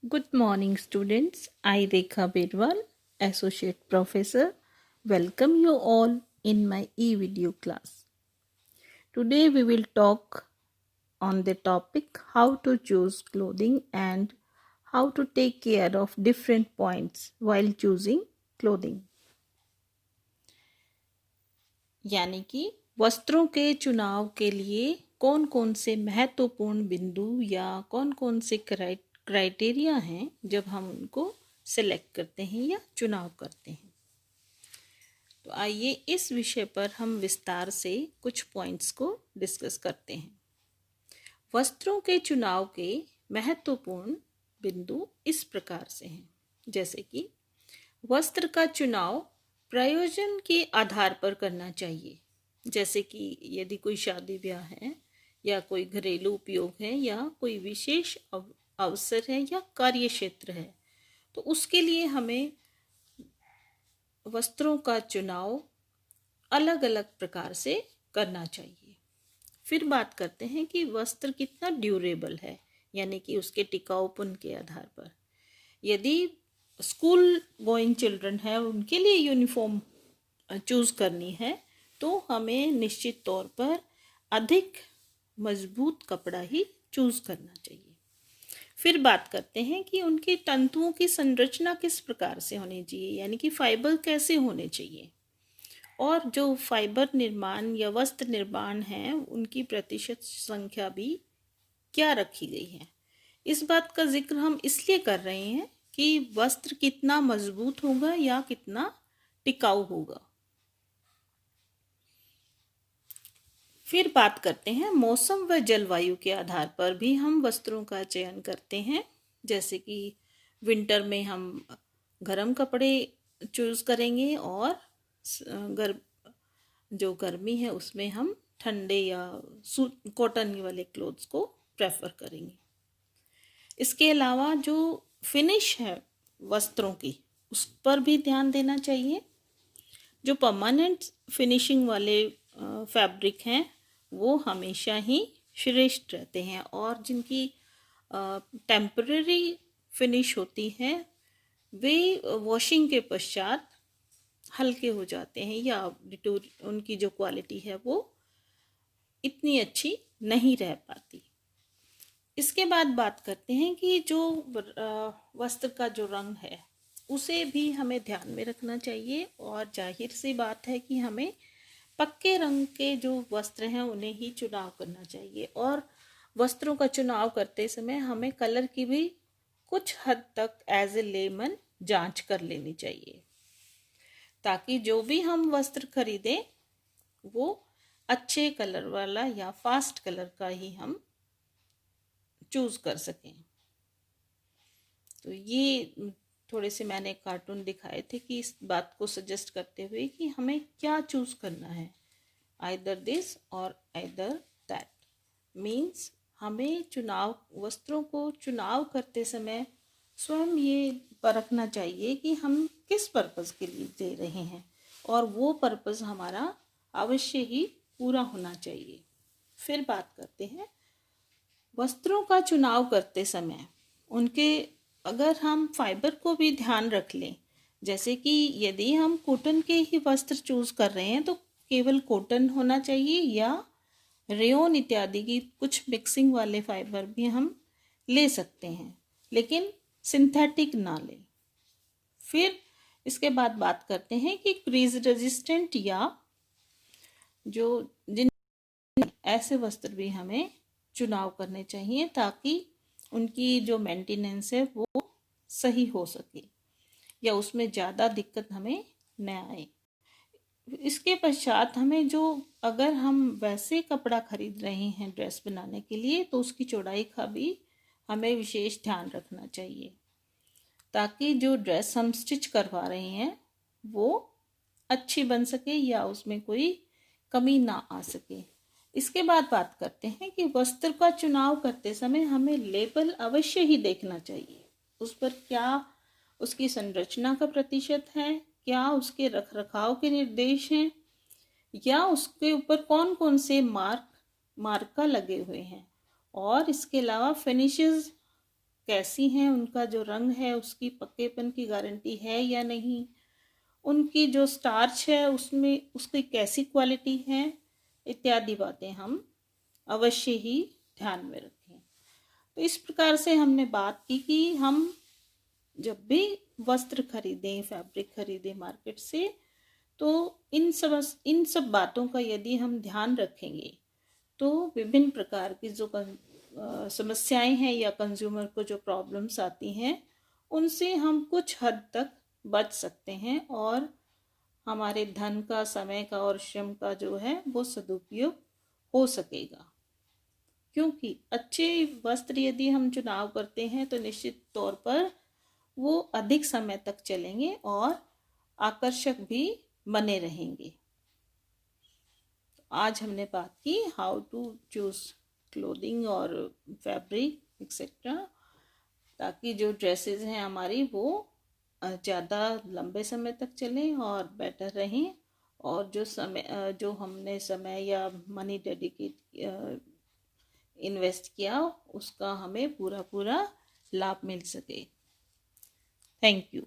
Good morning, students. I, Rekha Birwal, Associate Professor, welcome you all in my e-video class. Today we will talk on the topic how to choose clothing and how to take care of different points while choosing clothing. यानी कि वस्त्रों के चुनाव के लिए कौन कौन से महत्वपूर्ण बिंदु या कौन कौन से क्राइटेरिया हैं जब हम उनको सेलेक्ट करते हैं या चुनाव करते हैं। तो आइए इस विषय पर हम विस्तार से कुछ पॉइंट्स को डिस्कस करते हैं। वस्त्रों के चुनाव के महत्वपूर्ण बिंदु इस प्रकार से हैं, जैसे कि वस्त्र का चुनाव प्रयोजन के आधार पर करना चाहिए, जैसे कि यदि कोई शादी ब्याह है या कोई घरेलू उपयोग है या कोई विशेष अवसर है या कार्य क्षेत्र है, तो उसके लिए हमें वस्त्रों का चुनाव अलग अलग प्रकार से करना चाहिए। फिर बात करते हैं कि वस्त्र कितना ड्यूरेबल है, यानी कि उसके टिकाऊपन के आधार पर। यदि स्कूल गोइंग चिल्ड्रन है, उनके लिए यूनिफॉर्म चूज़ करनी है, तो हमें निश्चित तौर पर अधिक मजबूत कपड़ा ही चूज़ करना चाहिए। फिर बात करते हैं कि उनके तंतुओं की संरचना किस प्रकार से होनी चाहिए, यानी कि फाइबर कैसे होने चाहिए, और जो फाइबर निर्माण या वस्त्र निर्माण है उनकी प्रतिशत संख्या भी क्या रखी गई है। इस बात का जिक्र हम इसलिए कर रहे हैं कि वस्त्र कितना मजबूत होगा या कितना टिकाऊ होगा। फिर बात करते हैं मौसम व जलवायु के आधार पर भी हम वस्त्रों का चयन करते हैं, जैसे कि विंटर में हम गर्म कपड़े चूज़ करेंगे और जो गर्मी है उसमें हम ठंडे या कॉटन वाले क्लोथ्स को प्रेफर करेंगे। इसके अलावा जो फिनिश है वस्त्रों की, उस पर भी ध्यान देना चाहिए। जो परमानेंट फिनिशिंग वाले फैब्रिक हैं वो हमेशा ही श्रेष्ठ रहते हैं, और जिनकी टेम्पररी फिनिश होती है वे वॉशिंग के पश्चात हल्के हो जाते हैं या उनकी जो क्वालिटी है वो इतनी अच्छी नहीं रह पाती। इसके बाद बात करते हैं कि जो वस्त्र का जो रंग है उसे भी हमें ध्यान में रखना चाहिए, और जाहिर सी बात है कि हमें पक्के रंग के जो वस्त्र हैं उन्हें ही चुनाव करना चाहिए। और वस्त्रों का चुनाव करते समय हमें कलर की भी कुछ हद तक एज ए लेमन जांच कर लेनी चाहिए, ताकि जो भी हम वस्त्र खरीदें वो अच्छे कलर वाला या फास्ट कलर का ही हम चूज कर सकें। तो ये थोड़े से मैंने कार्टून दिखाए थे कि इस बात को सजेस्ट करते हुए कि हमें क्या चूज करना है, आइदर दिस और आइदर दैट। मीन्स हमें वस्त्रों को चुनाव करते समय स्वयं ये परखना चाहिए कि हम किस पर्पस के लिए दे रहे हैं, और वो पर्पस हमारा अवश्य ही पूरा होना चाहिए। फिर बात करते हैं वस्त्रों का चुनाव करते समय उनके अगर हम फाइबर को भी ध्यान रख लें, जैसे कि यदि हम कॉटन के ही वस्त्र चूज कर रहे हैं तो केवल कॉटन होना चाहिए, या रेयन इत्यादि की कुछ मिक्सिंग वाले फाइबर भी हम ले सकते हैं, लेकिन सिंथेटिक ना लें। फिर इसके बाद बात करते हैं कि क्रीज रेजिस्टेंट या जो जिन ऐसे वस्त्र भी हमें चुनाव करने चाहिए, ताकि उनकी जो मेंटेनेंस है वो सही हो सके या उसमें ज़्यादा दिक्कत हमें न आए। इसके पश्चात हमें जो अगर हम वैसे कपड़ा खरीद रहे हैं ड्रेस बनाने के लिए, तो उसकी चौड़ाई का भी हमें विशेष ध्यान रखना चाहिए, ताकि जो ड्रेस हम स्टिच करवा रहे हैं वो अच्छी बन सके या उसमें कोई कमी ना आ सके। इसके बाद बात करते हैं कि वस्त्र का चुनाव करते समय हमें लेबल अवश्य ही देखना चाहिए। उस पर क्या उसकी संरचना का प्रतिशत है, क्या उसके रखरखाव के निर्देश हैं, या उसके ऊपर कौन कौन से मार्का लगे हुए हैं, और इसके अलावा फिनिशेस कैसी हैं, उनका जो रंग है उसकी पक्केपन की गारंटी है या नहीं, उनकी जो स्टार्च है उसमें उसकी कैसी क्वालिटी है, इत्यादि बातें हम अवश्य ही ध्यान में रखें। तो इस प्रकार से हमने बात की कि हम जब भी वस्त्र खरीदें, फैब्रिक खरीदें मार्केट से, तो इन सब बातों का यदि हम ध्यान रखेंगे तो विभिन्न प्रकार की जो समस्याएं हैं या कंज्यूमर को जो प्रॉब्लम्स आती हैं उनसे हम कुछ हद तक बच सकते हैं और हमारे धन का, समय का और श्रम का जो है वो सदुपयोग हो सकेगा। क्योंकि अच्छे वस्त्र यदि हम चुनाव करते हैं तो निश्चित तौर पर वो अधिक समय तक चलेंगे और आकर्षक भी बने रहेंगे। आज हमने बात की हाउ टू चूज क्लोथिंग और फैब्रिक एक्सेट्रा, ताकि जो ड्रेसेस हैं हमारी वो ज़्यादा लंबे समय तक चलें और बेटर रहें, और जो हमने समय या मनी डेडिकेट इन्वेस्ट किया उसका हमें पूरा लाभ मिल सके। Thank you.